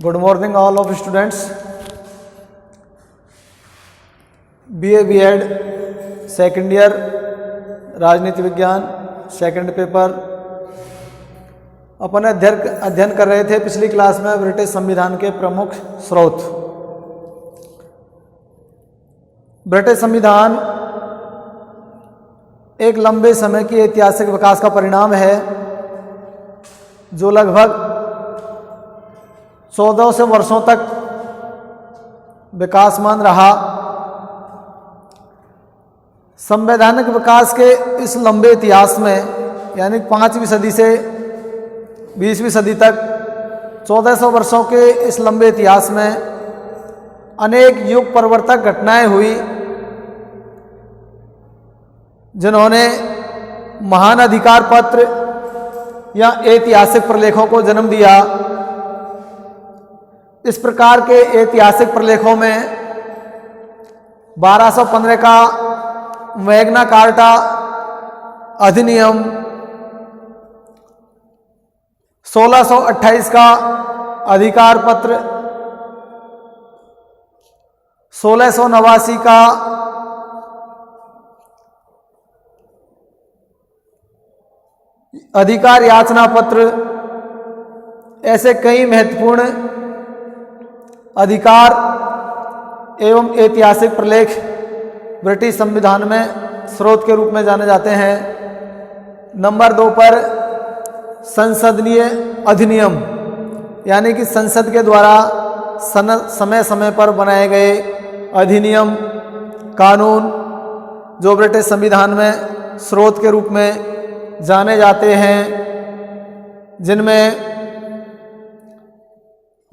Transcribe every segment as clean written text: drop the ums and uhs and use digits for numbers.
Good morning all of students. BA B.Ed second year राजनीति विज्ञान second paper अपन अध्ययन कर रहे थे पिछली क्लास में ब्रिटिश संविधान के प्रमुख स्रोत। ब्रिटिश संविधान एक लंबे समय की ऐतिहासिक विकास का परिणाम है जो लगभग 1400 वर्षों तक विकासमान रहा। संवैधानिक विकास के इस लंबे इतिहास में यानी 5वीं सदी से 20वीं सदी तक 1400 वर्षों के इस लंबे इतिहास में अनेक युग परिवर्तक घटनाएं हुई जिन्होंने महान अधिकार पत्र या ऐतिहासिक प्रलेखों को जन्म दिया। इस प्रकार के ऐतिहासिक प्रलेखों में 1215 का मैग्ना कार्टा अधिनियम, 1628 का अधिकार पत्र, 1689 का अधिकार याचना पत्र, ऐसे कई महत्वपूर्ण अधिकार एवं ऐतिहासिक प्रलेख ब्रिटिश संविधान में स्रोत के रूप में जाने जाते हैं। नंबर 2 पर संसदीय अधिनियम यानी कि संसद के द्वारा समय समय पर बनाए गए अधिनियम कानून जो ब्रिटिश संविधान में स्रोत के रूप में जाने जाते हैं, जिनमें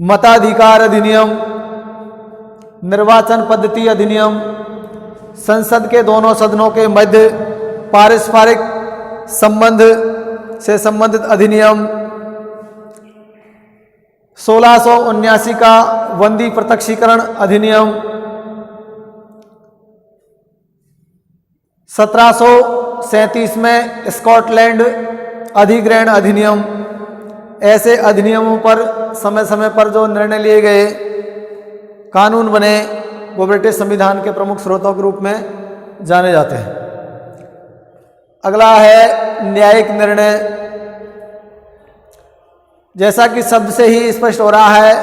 मताधिकार अधिनियम, निर्वाचन पद्धति अधिनियम, संसद के दोनों सदनों के मध्य पारस्परिक संबंध से संबंधित अधिनियम, 1679 का बंदी प्रत्यक्षीकरण अधिनियम, 1737 में स्कॉटलैंड अधिग्रहण अधिनियम। ऐसे अधिनियमों पर समय समय पर जो निर्णय लिए गए, कानून बने, वो ब्रिटिश संविधान के प्रमुख स्रोतों के रूप में जाने जाते हैं। अगला है न्यायिक निर्णय। जैसा कि शब्द से ही स्पष्ट हो रहा है,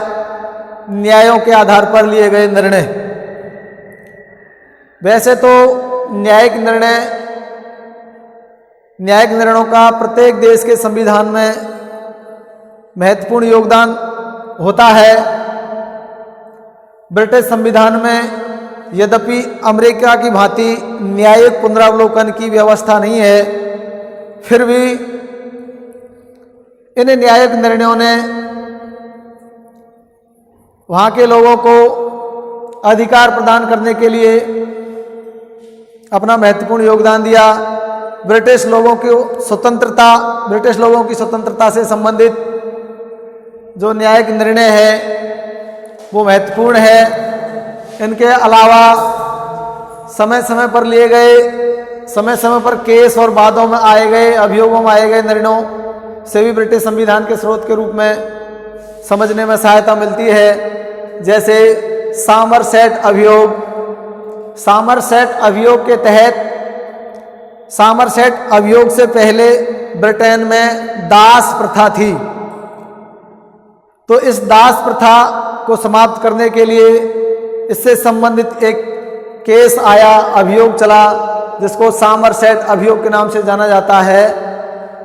न्यायों के आधार पर लिए गए निर्णय। वैसे तो न्यायिक निर्णयों का प्रत्येक देश के संविधान में महत्वपूर्ण योगदान होता है। ब्रिटिश संविधान में यद्यपि अमेरिका की भांति न्यायिक पुनरावलोकन की व्यवस्था नहीं है, फिर भी इन न्यायिक निर्णयों ने वहाँ के लोगों को अधिकार प्रदान करने के लिए अपना महत्वपूर्ण योगदान दिया। ब्रिटिश लोगों की स्वतंत्रता से संबंधित जो न्यायिक निर्णय है वो महत्वपूर्ण है। इनके अलावा समय समय पर लिए गए, समय समय पर केस और वादों में आए गए, अभियोगों में आए गए निर्णयों से भी ब्रिटिश संविधान के स्रोत के रूप में समझने में सहायता मिलती है। जैसे सामरसेट अभियोग के तहत, सामरसेट अभियोग से पहले ब्रिटेन में दास प्रथा थी, तो इस दास प्रथा को समाप्त करने के लिए इससे संबंधित एक केस आया, अभियोग चला, जिसको सामरसेट अभियोग के नाम से जाना जाता है।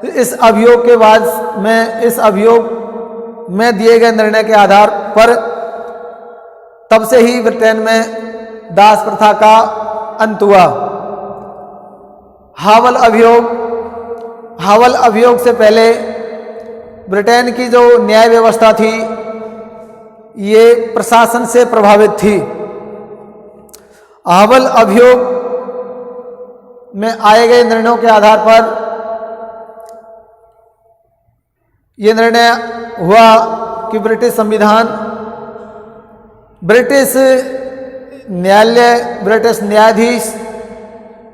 तो इस अभियोग के बाद में, इस अभियोग में दिए गए निर्णय के आधार पर तब से ही ब्रिटेन में दास प्रथा का अंत हुआ। हावल अभियोग से पहले ब्रिटेन की जो न्याय व्यवस्था थी ये प्रशासन से प्रभावित थी। हावल अभियोग में आए गए निर्णयों के आधार पर यह निर्णय हुआ कि ब्रिटिश न्यायाधीश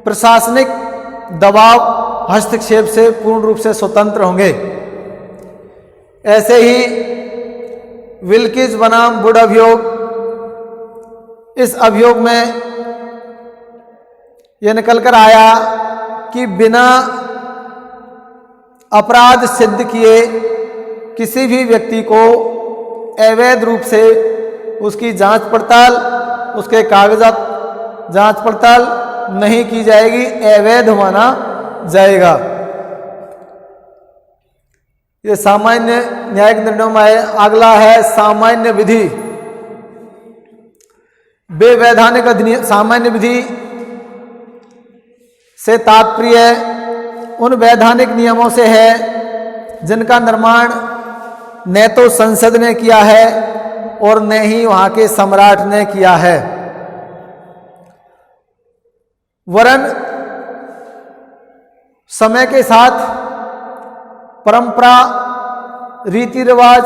प्रशासनिक दबाव हस्तक्षेप से पूर्ण रूप से स्वतंत्र होंगे। ऐसे ही विल्किस बनाम वुड अभियोग। इस अभियोग में यह निकल कर आया कि बिना अपराध सिद्ध किए किसी भी व्यक्ति को अवैध रूप से उसकी जांच पड़ताल, उसके कागजात जांच पड़ताल नहीं की जाएगी, अवैध माना जाएगा। ये सामान्य न्यायिक निर्णयों में अगला है सामान्य विधि। बेवैधानिक अधिनियम। सामान्य विधि से तात्पर्य उन वैधानिक नियमों से है जिनका निर्माण न तो संसद ने किया है और न ही वहां के सम्राट ने किया है, वरन समय के साथ परंपरा, रीति रिवाज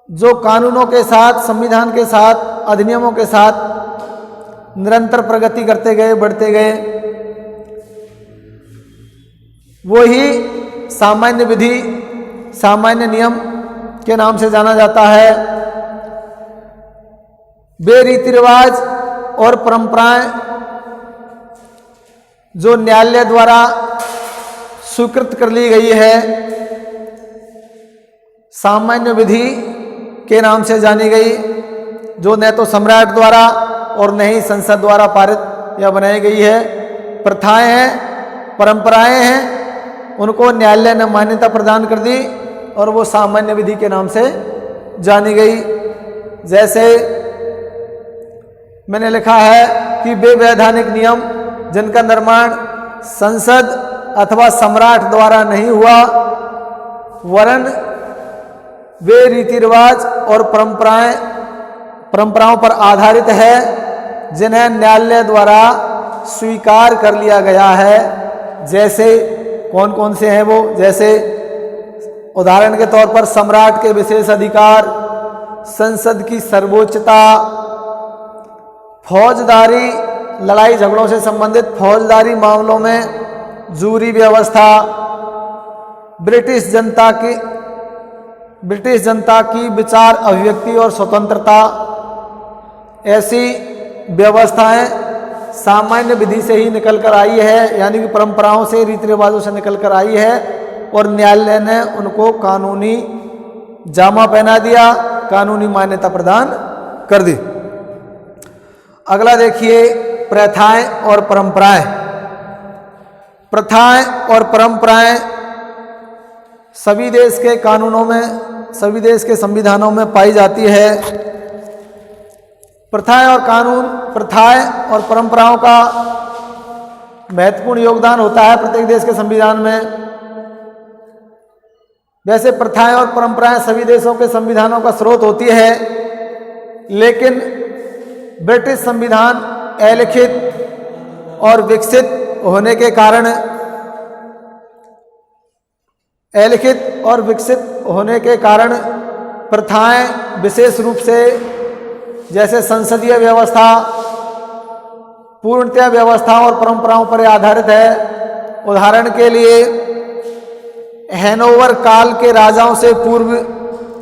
जो कानूनों के साथ, संविधान के साथ, अधिनियमों के साथ निरंतर प्रगति करते गए, बढ़ते गए, वही सामान्य विधि, सामान्य नियम के नाम से जाना जाता है। वे रीति रिवाज और परंपराएं जो न्यायालय द्वारा स्वीकृत कर ली गई है, सामान्य विधि के नाम से जानी गई, जो न तो सम्राट द्वारा और न ही संसद द्वारा पारित या बनाई गई है। प्रथाएं हैं, परंपराएं हैं, उनको न्यायालय ने मान्यता प्रदान कर दी और वो सामान्य विधि के नाम से जानी गई। जैसे मैंने लिखा है कि वे वैधानिक नियम जिनका निर्माण संसद अथवा सम्राट द्वारा नहीं हुआ, वरन वे रीति रिवाज और परंपराओं पर आधारित है जिन्हें न्यायालय द्वारा स्वीकार कर लिया गया है। जैसे कौन कौन से हैं वो? जैसे उदाहरण के तौर पर सम्राट के विशेष अधिकार, संसद की सर्वोच्चता, फौजदारी, लड़ाई झगड़ों से संबंधित फौजदारी मामलों में जूरी व्यवस्था, ब्रिटिश जनता की विचार अभिव्यक्ति और स्वतंत्रता, ऐसी व्यवस्थाएं सामान्य विधि से ही निकल कर आई है, यानी कि परंपराओं से, रीति रिवाजों से निकल कर आई है और न्यायालय ने उनको कानूनी जामा पहना दिया, कानूनी मान्यता प्रदान कर दी। अगला देखिए, प्रथाएं और परंपराएं। प्रथाएं और परंपराएं सभी देश के कानूनों में, सभी देश के संविधानों में पाई जाती है। प्रथाएं और कानून, प्रथाएं और परंपराओं का महत्वपूर्ण योगदान होता है प्रत्येक देश के संविधान में। वैसे प्रथाएं और परंपराएं सभी देशों के संविधानों का स्रोत होती है, लेकिन ब्रिटिश संविधान अलिखित और विकसित होने के कारण, प्रथाएं विशेष रूप से, जैसे संसदीय व्यवस्था, पूर्णतया व्यवस्था और परंपराओं पर आधारित है। उदाहरण के लिए हैनोवर काल के राजाओं से पूर्व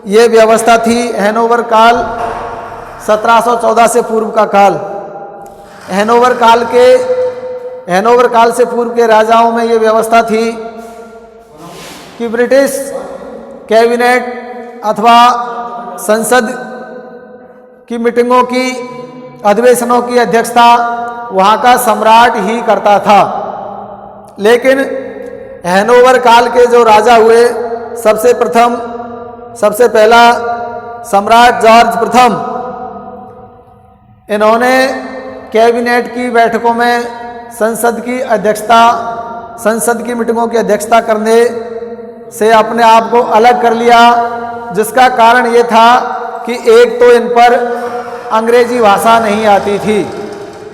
ये व्यवस्था थी। हैनोवर काल 1714 से पूर्व का काल। हैनोवर काल से पूर्व के राजाओं में ये व्यवस्था थी कि ब्रिटिश कैबिनेट अथवा संसद की मीटिंगों की, अधिवेशनों की अध्यक्षता वहाँ का सम्राट ही करता था। लेकिन हैनोवर काल के जो राजा हुए, सबसे पहला सम्राट जॉर्ज प्रथम, इन्होंने कैबिनेट की बैठकों में संसद की मीटिंगों की अध्यक्षता करने से अपने आप को अलग कर लिया, जिसका कारण ये था कि एक तो इन पर अंग्रेजी भाषा नहीं आती थी।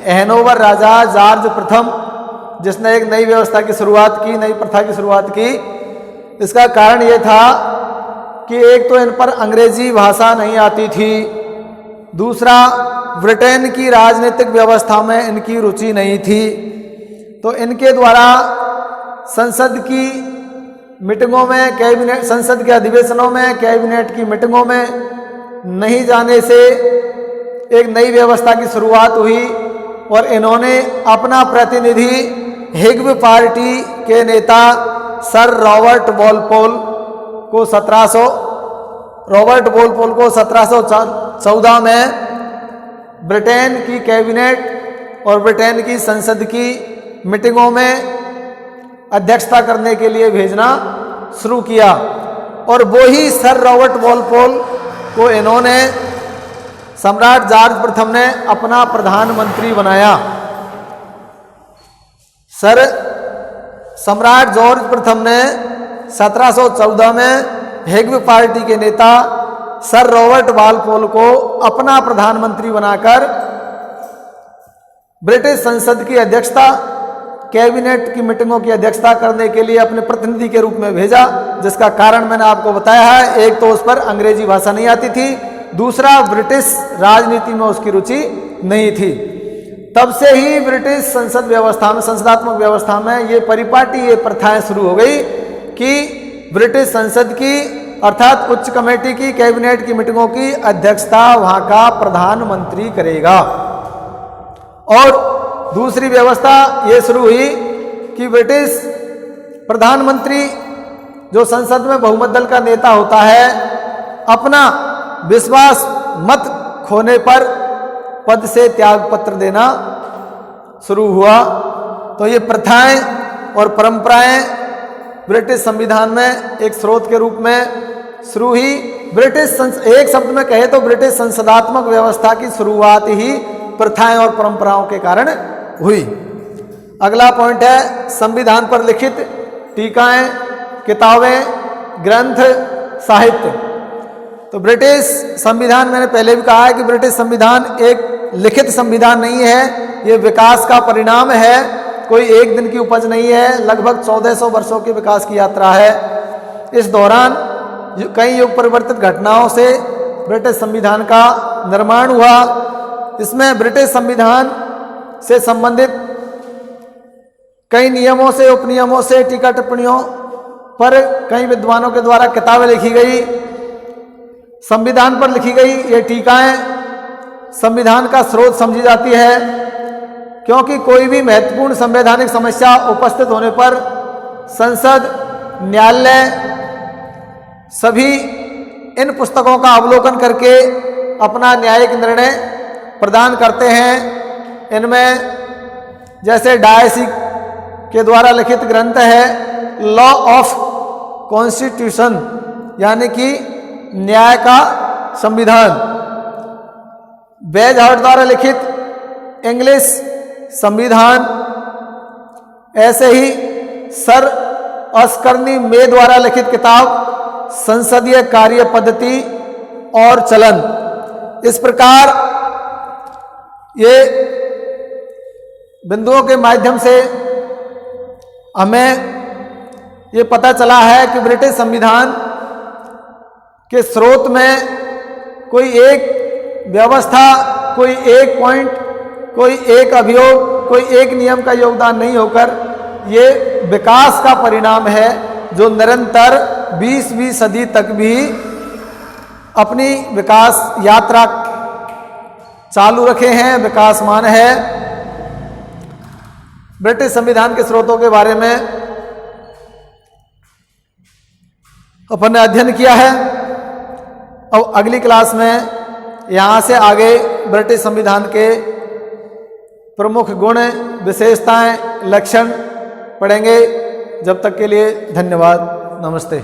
हैनोवर राजा जॉर्ज प्रथम, जिसने एक नई व्यवस्था की शुरुआत की, नई प्रथा की शुरुआत की, इसका कारण ये था कि एक तो इन पर अंग्रेजी भाषा नहीं आती थी, दूसरा ब्रिटेन की राजनीतिक व्यवस्था में इनकी रुचि नहीं थी। तो इनके द्वारा संसद की मीटिंगों में, कैबिनेट, संसद के अधिवेशनों में, कैबिनेट की मीटिंगों में नहीं जाने से एक नई व्यवस्था की शुरुआत हुई और इन्होंने अपना प्रतिनिधि हिग्व पार्टी के नेता सर रॉबर्ट वॉलपोल को 1714 में ब्रिटेन की कैबिनेट और ब्रिटेन की संसद की मीटिंगों में अध्यक्षता करने के लिए भेजना शुरू किया और वो ही सर रॉबर्ट वॉलपोल को इन्होंने सम्राट जॉर्ज प्रथम ने अपना प्रधानमंत्री बनाया। सम्राट जॉर्ज प्रथम ने 1714 में हिग्व पार्टी के नेता सर रॉबर्ट वॉलपोल को अपना प्रधानमंत्री बनाकर ब्रिटिश संसद की अध्यक्षता, कैबिनेट की मीटिंगों की अध्यक्षता करने के लिए अपने प्रतिनिधि के रूप में भेजा, जिसका कारण मैंने आपको बताया है। एक तो उस पर अंग्रेजी भाषा नहीं आती थी, दूसरा ब्रिटिश राजनीति में उसकी रुचि नहीं थी। तब से ही ब्रिटिश संसद व्यवस्था में, संसदात्मक व्यवस्था में ये परिपाटी, ये प्रथाएं शुरू हो गई कि ब्रिटिश संसद की अर्थात उच्च कमेटी की, कैबिनेट की मीटिंगों की अध्यक्षता वहां का प्रधानमंत्री करेगा। और दूसरी व्यवस्था ये शुरू हुई कि ब्रिटिश प्रधानमंत्री, जो संसद में बहुमत दल का नेता होता है, अपना विश्वास मत खोने पर पद से त्याग पत्र देना शुरू हुआ। तो ये प्रथाएं और परंपराएं ब्रिटिश संविधान में एक स्रोत के रूप में शुरू हुई। एक शब्द में कहे तो ब्रिटिश संसदात्मक व्यवस्था की शुरुआत ही प्रथाएं और परंपराओं के कारण हुई। अगला पॉइंट है संविधान पर लिखित टीकाएं, किताबें, ग्रंथ, साहित्य। तो ब्रिटिश संविधान, मैंने पहले भी कहा है कि ब्रिटिश संविधान एक लिखित संविधान नहीं है, ये विकास का परिणाम है, कोई एक दिन की उपज नहीं है। लगभग 1400 वर्षों की विकास की यात्रा है। इस दौरान कई युग परिवर्तित घटनाओं से ब्रिटिश संविधान का निर्माण हुआ। इसमें ब्रिटिश संविधान से संबंधित कई नियमों से, उपनियमों से, टीका टिप्पणियों पर कई विद्वानों के द्वारा किताबें लिखी गई, संविधान पर लिखी गई। ये टीकाएं संविधान का स्रोत समझी जाती है, क्योंकि कोई भी महत्वपूर्ण संवैधानिक समस्या उपस्थित होने पर संसद, न्यायालय सभी इन पुस्तकों का अवलोकन करके अपना न्यायिक निर्णय प्रदान करते हैं। इनमें जैसे डायसी के द्वारा लिखित ग्रंथ है लॉ ऑफ कॉन्स्टिट्यूशन, यानी कि न्याय का संविधान, बेजहार्ट द्वारा लिखित इंग्लिश संविधान, ऐसे ही सर अस्कर्नी मे द्वारा लिखित किताब संसदीय कार्य पद्धति और चलन। इस प्रकार ये बिंदुओं के माध्यम से हमें ये पता चला है कि ब्रिटिश संविधान के स्रोत में कोई एक व्यवस्था, कोई एक पॉइंट, कोई एक अभियोग, कोई एक नियम का योगदान नहीं होकर ये विकास का परिणाम है, जो निरंतर 20वीं सदी तक भी अपनी विकास यात्रा चालू रखे हैं, विकासमान है। ब्रिटिश संविधान के स्रोतों के बारे में अपन ने अध्ययन किया है। अब अगली क्लास में यहाँ से आगे ब्रिटिश संविधान के प्रमुख गुण, विशेषताएं, लक्षण पढ़ेंगे। जब तक के लिए धन्यवाद, नमस्ते।